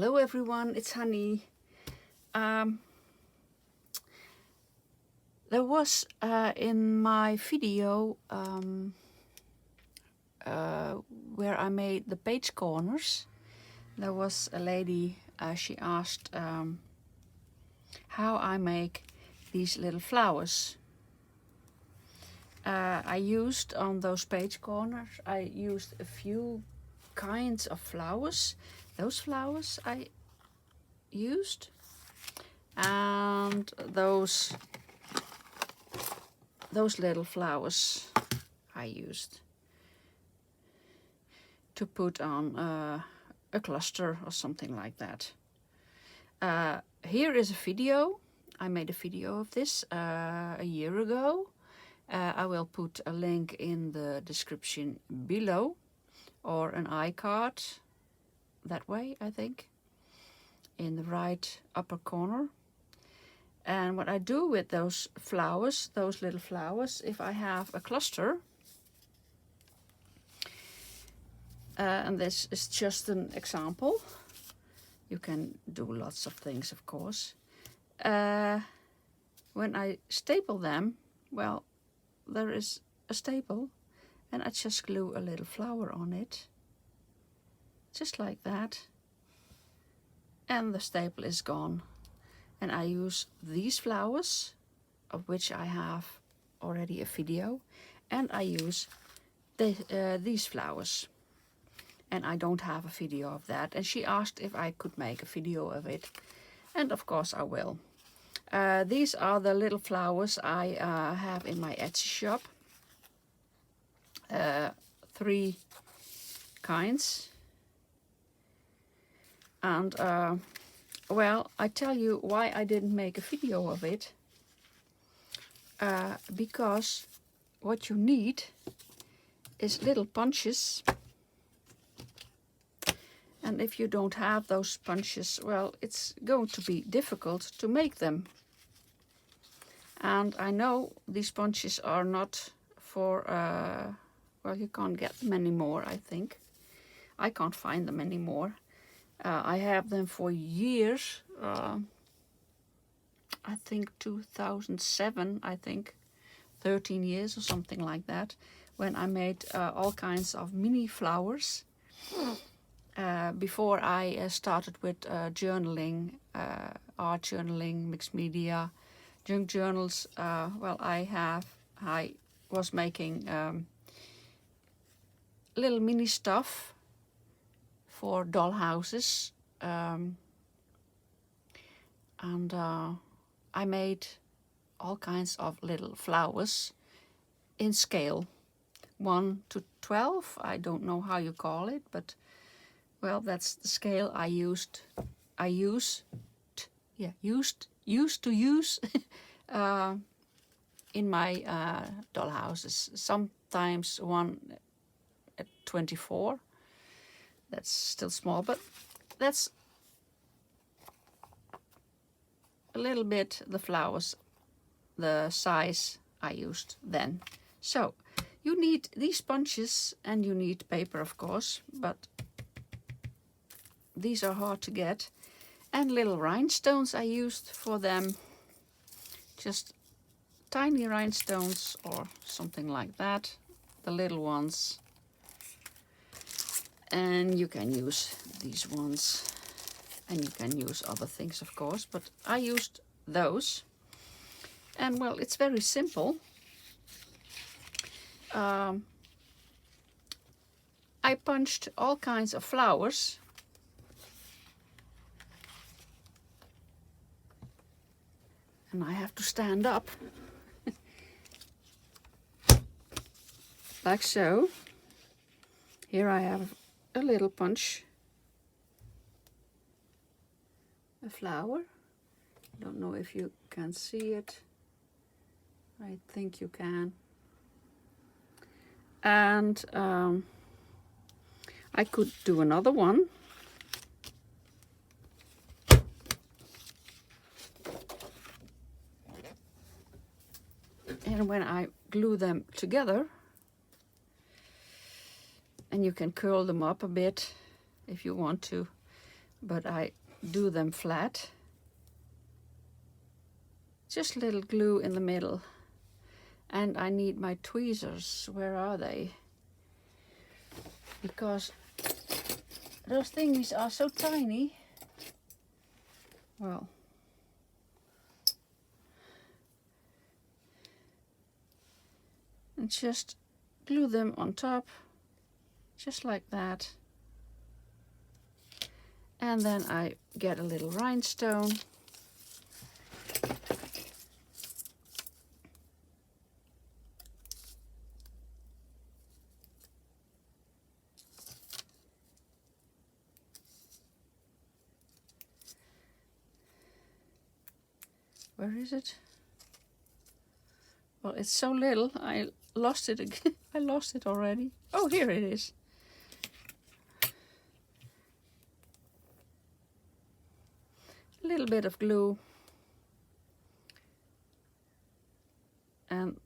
Hello everyone, it's Hanny. There was in my video where I made the page corners, there was a lady, she asked how I make these little flowers. I used on those page corners, I used a few kinds of flowers. Those flowers I used, and those little flowers I used to put on a cluster or something like that. Here is a video. I made a video of this a year ago. I will put a link in the description below, or an iCard that way, I think, in the right upper corner. And what I do with those flowers, those little flowers, if I have a cluster, and this is just an example, you can do lots of things, of course. When I staple them, well, there is a staple, and I just glue a little flower on it, just like that, and the staple is gone. And I use these flowers, of which I have already a video, and I use these flowers, and I don't have a video of that. And she asked if I could make a video of it, and of course I will. These are the little flowers I have in my Etsy shop. 3 kinds. And well, I tell you why I didn't make a video of it. Because what you need is little punches. And if you don't have those punches, well, it's going to be difficult to make them. And I know these punches are not for, well, you can't get them anymore, I think. I can't find them anymore. I have them for years. I think 2007, I think. 13 years or something like that. When I made all kinds of mini flowers. Before I started with journaling, art journaling, mixed media, junk journals. Well, I was making little mini stuff for doll houses, and I made all kinds of little flowers in scale, 1 to 12. I don't know how you call it, but well, that's the scale I used to use in my doll houses. Sometimes 1 at 24. That's still small, but that's a little bit the flowers, the size I used then. So you need these punches, and you need paper, of course, but these are hard to get. And little rhinestones I used for them, just tiny rhinestones or something like that, the little ones. And you can use these ones, and you can use other things, of course, but I used those. And well, it's very simple. I punched all kinds of flowers. And I have to stand up. Like so. Here I have a little punch. A flower. Don't know if you can see it. I think you can. And I could do another one. And when I glue them together, and you can curl them up a bit if you want to, but I do them flat. Just a little glue in the middle. And I need my tweezers. Where are they? Because those thingies are so tiny. Well, and just glue them on top, just like that. And then I get a little rhinestone. Where is it? Well, it's so little, I lost it again. I lost it already. Oh, here it is. A little bit of glue. And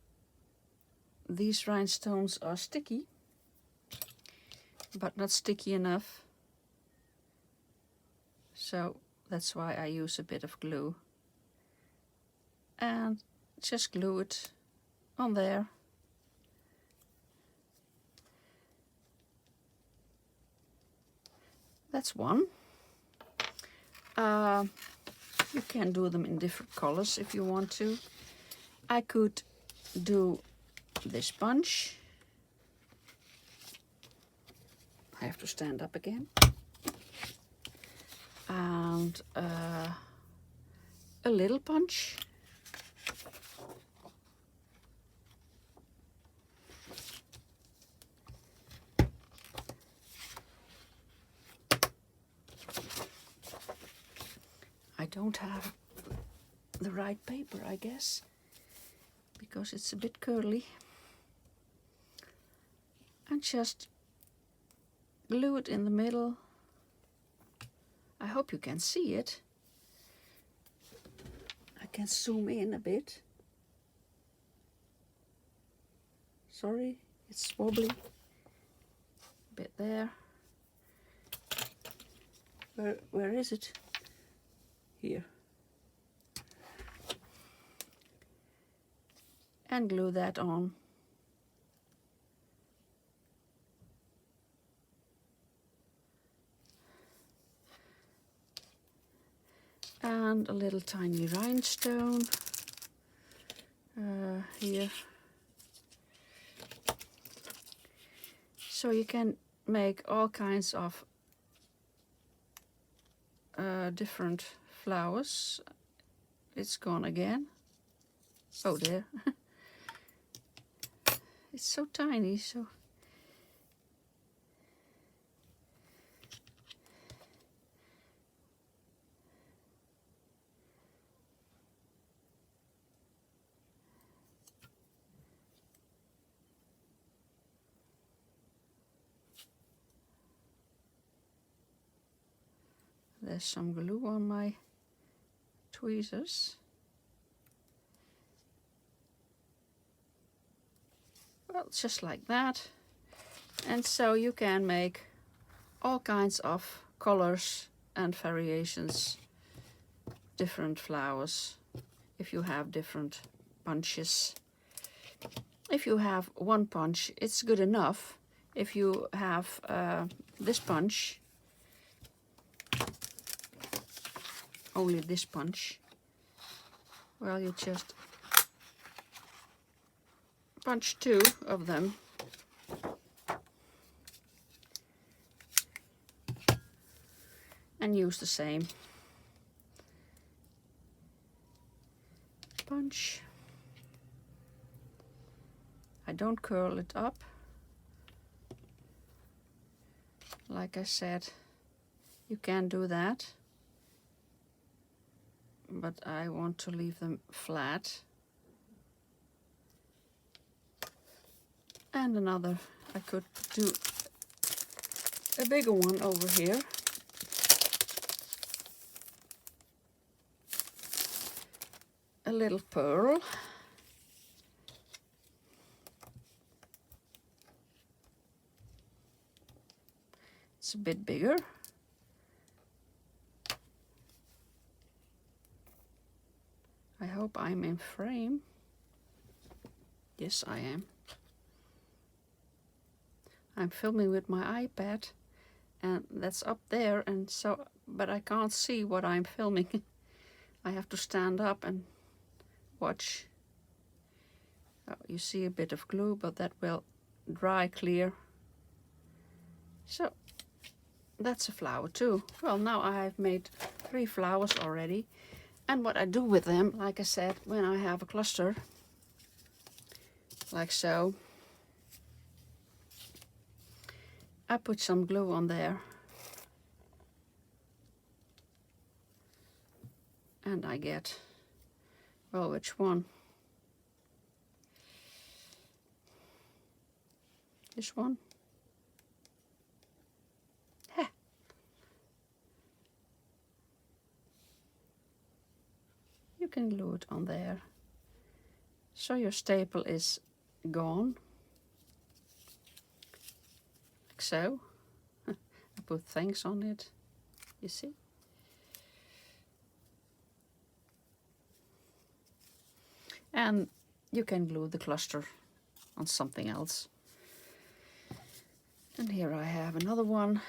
these rhinestones are sticky, but not sticky enough. So that's why I use a bit of glue. And just glue it on there. That's one. You can do them in different colors if you want to. I could do this bunch. I have to stand up again. And a little punch. I don't have the right paper, I guess, because it's a bit curly. And just glue it in the middle. I hope you can see it. I can zoom in a bit. Sorry, it's wobbly. A bit there. Where is it? Here. And glue that on. And a little tiny rhinestone here. So you can make all kinds of different flowers. It's gone again. Oh, there. It's so tiny, so there's some glue on my tweezers. Well, just like that. And so you can make all kinds of colors and variations, different flowers, if you have different bunches. If you have one bunch, it's good enough. If you have this bunch, only this bunch, well, you just punch two of them. And use the same punch. I don't curl it up. Like I said, you can do that, but I want to leave them flat. And another, I could do a bigger one over here. A little pearl. It's a bit bigger. hope I'm in frame. Yes, I am. I'm filming with my iPad, and that's up there, and so, but I can't see what I'm filming. I have to stand up and watch. Oh, you see a bit of glue, but that will dry clear. So that's a flower too. Well, now I have made 3 flowers already, and what I do with them, like I said, when I have a cluster like so, I put some glue on there and I get, well, which one? This one? Heh. You can glue it on there. So your staple is gone. Like so. I put things on it, you see? And you can glue the cluster on something else. And here I have another one.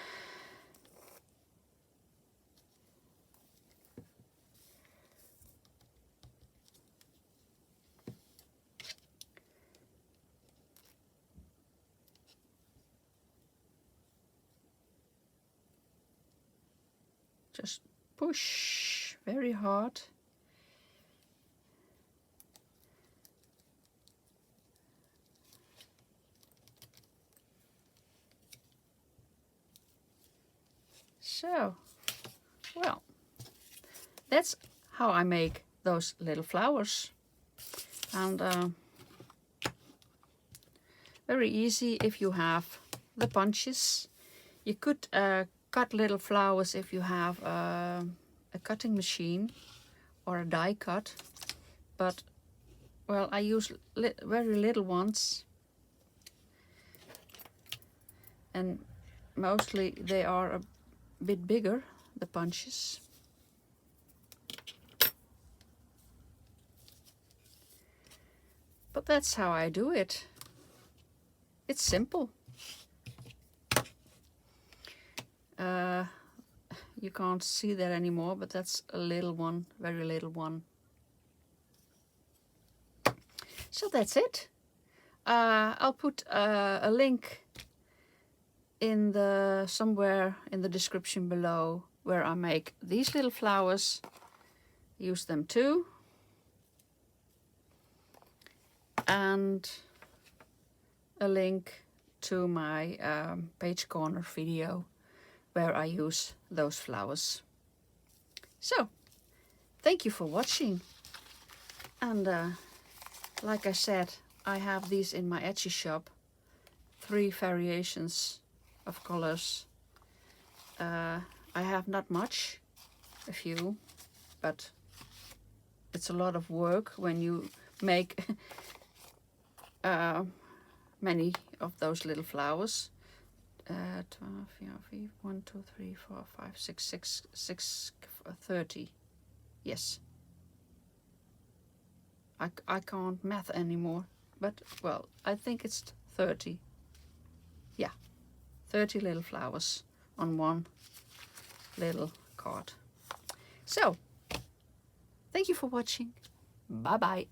Just push very hard. So, well, that's how I make those little flowers. And very easy if you have the bunches. You could cut little flowers if you have a cutting machine or a die cut. But, well, I use very little ones. And mostly they are a bit bigger, the bunches. But that's how I do it. It's simple. You can't see that anymore, but that's a little one, very little one. So that's it. I'll put a link in somewhere in the description below where I make these little flowers. Use them too. And a link to my page corner video where I use those flowers. So, thank you for watching. And like I said, I have these in my Etsy shop. 3 variations of colors. I have not much, a few, but it's a lot of work when you make many of those little flowers. 12, yeah, 1, 2, 3, 4, 5, 6, 30. Yes. I can't math anymore, but, well, I think it's 30. Yeah, 30 little flowers on one little card. So, thank you for watching. Bye-bye.